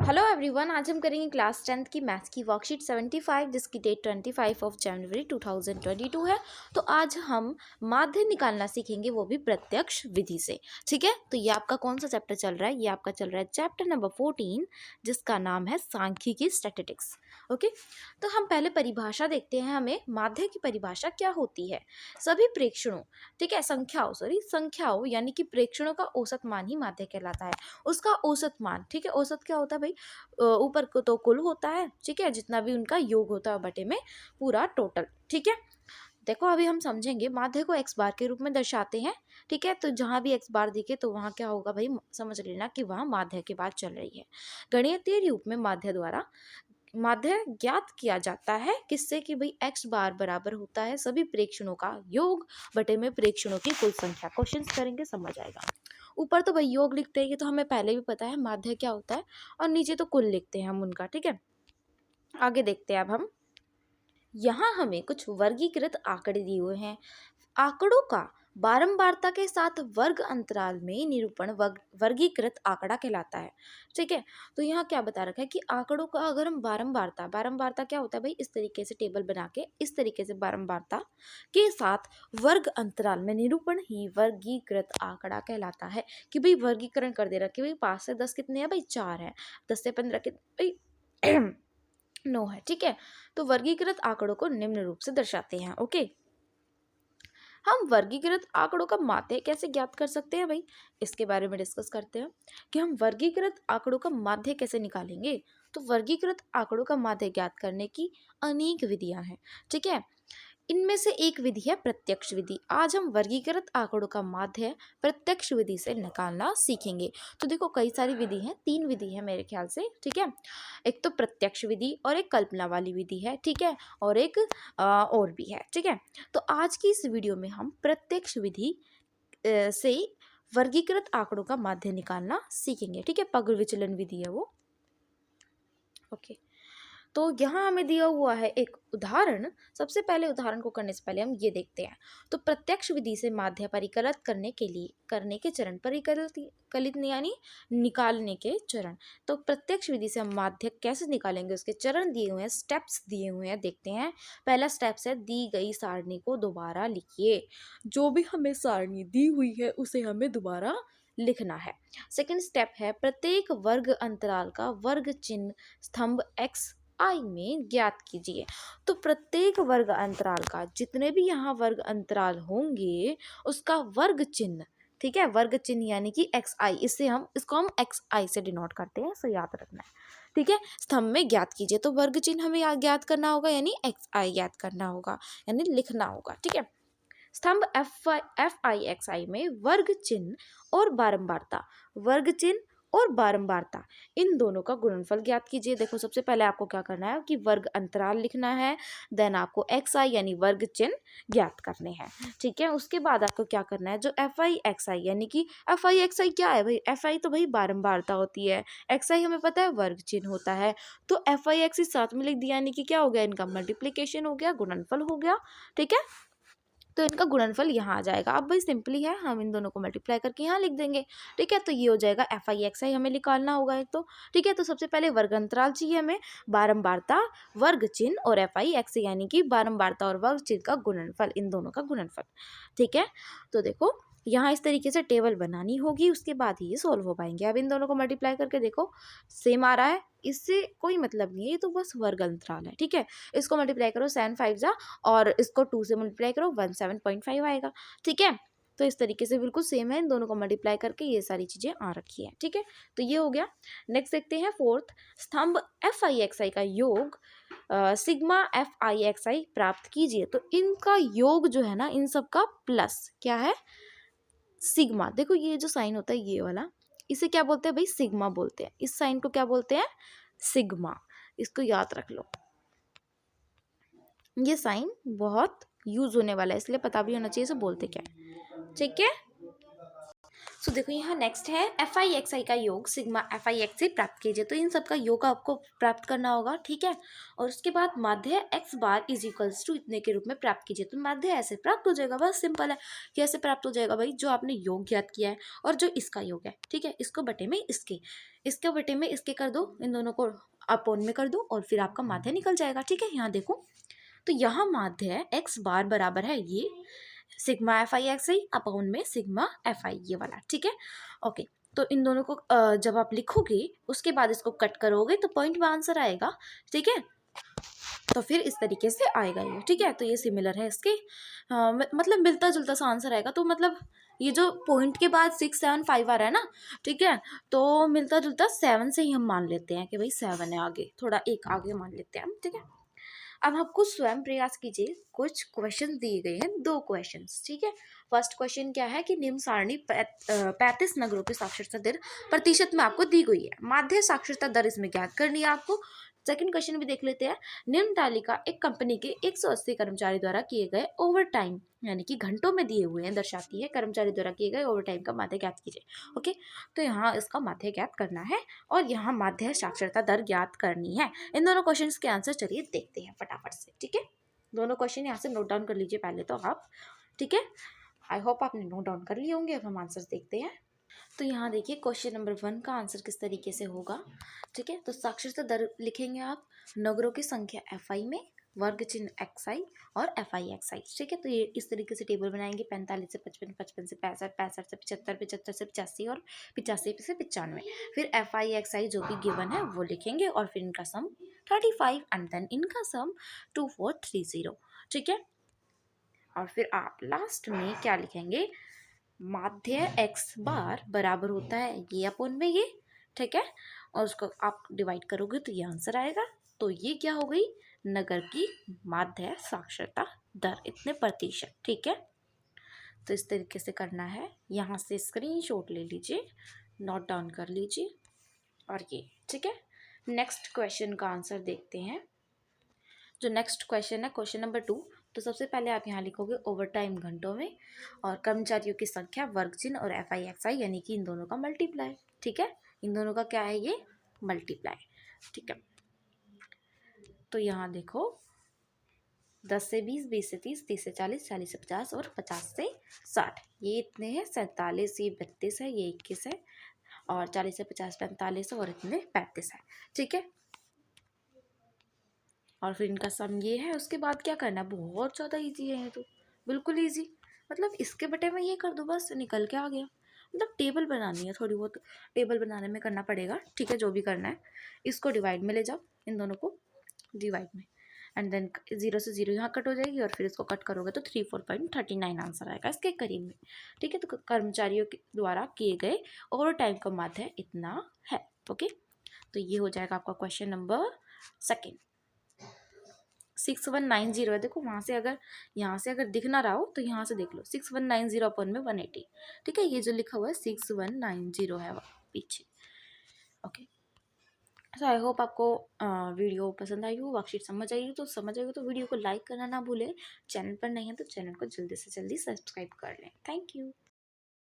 Hello everyone, आज हम करेंगे क्लास 10th की मैथ्स की वर्कशीट 75 जिसकी डेट 25 ऑफ जनवरी 2022 है। तो आज हम माध्य निकालना सीखेंगे, वो भी प्रत्यक्ष विधि से। ठीक है, तो ये आपका कौन सा चैप्टर चल रहा है? ये आपका चल रहा है चैप्टर नंबर 14 जिसका नाम है सांख्यिकी स्टैटिस्टिक्स। ओके, तो हम पहले परिभाषा देखते हैं। हमें माध्य की परिभाषा क्या होती है? सभी प्रेक्षणों, ठीक है, संख्याओं यानी कि प्रेक्षणों का औसत मान ही माध्य कहलाता है। उसका औसत मान, ठीक है, औसत क्या होता है भाई? ऊपर को तो कुल होता है, ठीक है, जितना भी उनका योग होता है बटे में पूरा टोटल। ठीक है, देखो अभी हम समझेंगे माध्य को एक्स बार के रूप में दर्शाते हैं। ठीक है, तो जहां भी एक्स बार दिखे तो वहां क्या होगा भाई? समझ लेना कि वहां माध्य की बात चल रही है। गणितीय रूप में माध्य ज्ञात किया जाता है किससे? कि भाई एक्स बार बराबर होता है सभी प्रेक्षणों का योग बटे में प्रेक्षणों की कुल संख्या। क्वेश्चन करेंगे, समझ आएगा। ऊपर तो भाई योग लिखते हैं, ये तो हमें पहले भी पता है माध्य क्या होता है, और नीचे तो कुल लिखते हैं हम उनका। ठीक है, आगे देखते हैं अब हम। यहाँ हमें कुछ वर्गीकृत आंकड़े दिए हुए हैं। आंकड़ों का बारंबारता के साथ वर्ग अंतराल में निरूपण वर्गीकृत आंकड़ा कहलाता है। ठीक है, तो यहाँ क्या बता रखा है कि आंकड़ों का अगर हम बारंबारता क्या होता है भाई? इस तरीके से टेबल बना के इस तरीके से बारंबारता के साथ वर्ग अंतराल में निरूपण ही वर्गीकृत आंकड़ा कहलाता है। कि भाई वर्गीकरण कर दे रखे भाई 5 से 10 कितने हैं भाई? 4 है। 10 से 15 कितने भाई? 9 है। ठीक है, तो वर्गीकृत आंकड़ों को निम्न रूप से दर्शाते हैं। ओके, हम वर्गीकृत आंकड़ों का माध्य कैसे ज्ञात कर सकते हैं भाई? इसके बारे में डिस्कस करते हैं कि हम वर्गीकृत आंकड़ों का माध्य कैसे निकालेंगे। तो वर्गीकृत आंकड़ों का माध्य ज्ञात करने की अनेक विधियां हैं। ठीक है, इनमें से एक विधि है प्रत्यक्ष विधि। आज हम वर्गीकृत आंकड़ों का माध्य प्रत्यक्ष विधि से निकालना सीखेंगे। तो देखो कई सारी विधि हैं, 3 विधि है मेरे ख्याल से। ठीक है, एक तो प्रत्यक्ष विधि और एक कल्पना वाली विधि है। ठीक है, और एक और भी है। ठीक है, तो आज की इस वीडियो में हम प्रत्यक्ष विधि से वर्गीकृत आंकड़ों का माध्य निकालना सीखेंगे। ठीक है, पग विचलन विधि है वो। ओके, तो यहाँ हमें दिया हुआ है एक उदाहरण। सबसे पहले उदाहरण को करने से पहले हम ये देखते हैं। तो प्रत्यक्ष विधि से माध्य परिकलित करने के चरण, परिकलित यानी निकालने के चरण। तो प्रत्यक्ष विधि से हम माध्य कैसे निकालेंगे, उसके चरण दिए हुए हैं, स्टेप्स दिए हुए हैं, देखते हैं। पहला स्टेप्स है दी गई सारणी को दोबारा लिखिए। जो भी हमें सारणी दी हुई है उसे हमें दोबारा लिखना है। सेकंड स्टेप है प्रत्येक वर्ग अंतराल का वर्ग चिन्ह स्तंभ x I में ज्ञात कीजिए। तो प्रत्येक वर्ग अंतराल का, जितने भी यहाँ वर्ग अंतराल होंगे उसका वर्ग चिन्ह, ठीक है, वर्ग चिन्ह यानी कि xi, इसको हम xi से डिनोट करते हैं, सो याद रखना है। ठीक है, स्तंभ में ज्ञात कीजिए, तो वर्ग चिन्ह हमें ज्ञात करना होगा यानी xi ज्ञात करना होगा, यानी लिखना होगा। ठीक है, स्तंभ FI में वर्ग चिन्ह और बारंबारता, वर्ग चिन्ह और बारंबारता, इन दोनों का गुणनफल ज्ञात कीजिए। देखो सबसे पहले आपको क्या करना है कि वर्ग अंतराल लिखना है, देन आपको XI यानी वर्ग चिन्ह ज्ञात करने हैं। ठीक है, उसके बाद आपको क्या करना है, जो FI यानी कि FI क्या है भाई? FI तो भाई बारंबारता होती है, XI हमें पता है वर्ग चिन्ह होता है। तो FI साथ में लिख दिया यानी कि क्या हो गया? इनका मल्टीप्लीकेशन हो गया, गुणनफल हो गया। ठीक है, तो इनका गुणनफल यहाँ आ जाएगा। अब भाई सिंपली है, हम इन दोनों को मल्टीप्लाई करके यहाँ लिख देंगे। ठीक है, तो ये हो जाएगा FI हमें निकालना होगा एक तो। ठीक है, तो सबसे पहले वर्ग अंतराल चाहिए हमें, बारंबारता, वर्ग चिन्ह और FI यानी कि बारंबारता और वर्ग चिन्ह का गुणनफल, इन दोनों का गुणनफल। ठीक है, तो देखो यहाँ इस तरीके से टेबल बनानी होगी, उसके बाद ही ये सोल्व हो पाएंगे। अब इन दोनों को मल्टीप्लाई करके देखो, सेम आ रहा है, इससे कोई मतलब नहीं है, ये तो बस वर्ग अंतराल है। ठीक है, इसको मल्टीप्लाई करो 7 5 जा, और इसको 2 से मल्टीप्लाई करो 17.5 आएगा। ठीक है, तो इस तरीके से बिल्कुल सेम है, इन दोनों को मल्टीप्लाई करके ये सारी चीजें आ रखी है। ठीक है, तो ये हो गया। नेक्स्ट देखते हैं फोर्थ, स्तंभ FI का योग सिग्मा FI प्राप्त कीजिए। तो इनका योग जो है ना, इन सब का प्लस क्या है? सिग्मा। देखो ये जो साइन होता है ये वाला, इसे क्या बोलते हैं भाई? सिग्मा बोलते हैं। इस साइन को क्या बोलते हैं? सिग्मा। इसको याद रख लो, ये साइन बहुत यूज होने वाला है, इसलिए पता भी होना चाहिए इसे बोलते क्या है। ठीक है, सो देखो यहाँ नेक्स्ट है एफ आई एक्स आई का योग सिग्मा एफ आई एक्स से प्राप्त कीजिए। तो इन सब का योग आपको प्राप्त करना होगा, ठीक है। और उसके बाद माध्य X bar is equals to इतने के रूप में प्राप्त कीजिए। तो माध्य ऐसे प्राप्त हो जाएगा, बस सिंपल है। कैसे प्राप्त हो जाएगा भाई, जो आपने योग ज्ञात किया है और जो इसका योग है, ठीक है, इसको बटे में इसके बटे में इसके कर दो, इन दोनों को अपोन में कर दो और फिर आपका माध्य निकल जाएगा, ठीक है। यहाँ देखो तो यहाँ माध्य एक्स बार बराबर है ये sigma F I x I upon में सिग्मा एफ आई, ये वाला, ठीक है। ओके, तो इन दोनों को जब आप लिखोगे उसके बाद इसको कट करोगे तो पॉइंट में आंसर आएगा, ठीक है। तो फिर इस तरीके से आएगा ये, ठीक है। तो ये सिमिलर है इसके, मतलब मिलता जुलता सा आंसर आएगा। तो मतलब ये जो पॉइंट के बाद 6 7 5 आ रहा है ना, ठीक है, तो मिलता जुलता 7 से ही हम मान लेते हैं कि भाई 7 है, आगे थोड़ा एक आगे मान लेते हैं हम, ठीक है। अब आपको स्वयं प्रयास कीजिए, कुछ क्वेश्चन दिए गए हैं, 2 क्वेश्चंस, ठीक है। फर्स्ट क्वेश्चन क्या है कि निम्न सारणी 35 नगरों की साक्षरता दर प्रतिशत में आपको दी गई है, माध्य साक्षरता दर इसमें ज्ञात करनी है आपको। सेकंड क्वेश्चन भी देख लेते हैं। निम्न तालिका एक कंपनी के 180 कर्मचारी द्वारा किए गए ओवर टाइम यानी कि घंटों में दिए हुए हैं, दर्शाती है कर्मचारी द्वारा किए गए ओवर टाइम का माध्य ज्ञात कीजिए। ओके, तो यहाँ इसका माध्य ज्ञात करना है और यहाँ माध्य साक्षरता दर ज्ञात करनी है। इन दोनों क्वेश्चंस के आंसर चलिए देखते हैं फटाफट से, ठीक है। दोनों क्वेश्चन यहाँ से नोट डाउन कर लीजिए पहले तो आप, ठीक है। आई होप आपने नोट डाउन कर लिए होंगे। अब हम आंसर देखते हैं। तो यहाँ देखिए क्वेश्चन नंबर 1 का आंसर किस तरीके से होगा, ठीक है। तो साक्षरता दर लिखेंगे आप नगरों की संख्या एफ आई में, वर्ग चिन्ह एक्स आई और एफ आई एक्स आई, ठीक है। तो ये इस तरीके से टेबल बनाएंगे 45 से 55, 55 से 65, 65 से 75, 75 से 85 और 85 से 95। फिर एफ आई एक्स आई जो भी गिवन है वो लिखेंगे और फिर इनका सम 35 एंड देन इनका सम 2430, ठीक है। और फिर आप लास्ट में क्या लिखेंगे, माध्य एक्स बार बराबर होता है ये अपोन में ये, ठीक है। और उसको आप डिवाइड करोगे तो ये आंसर आएगा। तो ये क्या हो गई, नगर की माध्य साक्षरता दर इतने प्रतिशत, ठीक है। तो इस तरीके से करना है। यहाँ से स्क्रीनशॉट ले लीजिए, नोट डाउन कर लीजिए और ये, ठीक है। नेक्स्ट क्वेश्चन का आंसर देखते हैं। जो नेक्स्ट क्वेश्चन है क्वेश्चन नंबर 2। तो सबसे पहले आप यहाँ लिखोगे ओवर टाइम घंटों में और कर्मचारियों की संख्या वर्ग चिन्ह और एफ आई एक्स आई यानी कि इन दोनों का मल्टीप्लाई, ठीक है। इन दोनों का क्या है, ये मल्टीप्लाई, ठीक है। तो यहाँ देखो 10 से 20, 20 से 30, 30 से 40, 40 से 50 और 50 से 60, ये इतने हैं। 47, ये 32 है, ये 21 है और 40 से 50 45 और इतने 35 है, ठीक है। और फिर इनका सम ये है। उसके बाद क्या करना है, बहुत ज़्यादा इजी है ये तो, बिल्कुल इजी। मतलब इसके बटे में ये कर दो, बस निकल के आ गया। मतलब टेबल बनानी है, थोड़ी बहुत टेबल बनाने में करना पड़ेगा, ठीक है। जो भी करना है इसको डिवाइड में ले जाओ, इन दोनों को डिवाइड में एंड देन 0 से 0 यहाँ कट हो जाएगी और फिर इसको कट करोगे तो 34.39 आंसर आएगा इसके करीब में, ठीक है। तो कर्मचारियों के द्वारा किए गए ओवर टाइम का माध्य इतना है, ओके। तो ये हो जाएगा आपका क्वेश्चन नंबर 2। 6190 है, देखो वहाँ से अगर यहाँ से अगर दिख ना रहा हो तो यहाँ से देख लो 6190 अपन में 180, ठीक है। ये जो लिखा हुआ है 6190 है पीछे, ओके। सो आई होप आपको वीडियो पसंद आई हो, वर्कशीट समझ आई हो तो वीडियो को लाइक करना ना भूलें। चैनल पर नहीं है तो चैनल को जल्दी से जल्दी सब्सक्राइब कर लें। Thank you.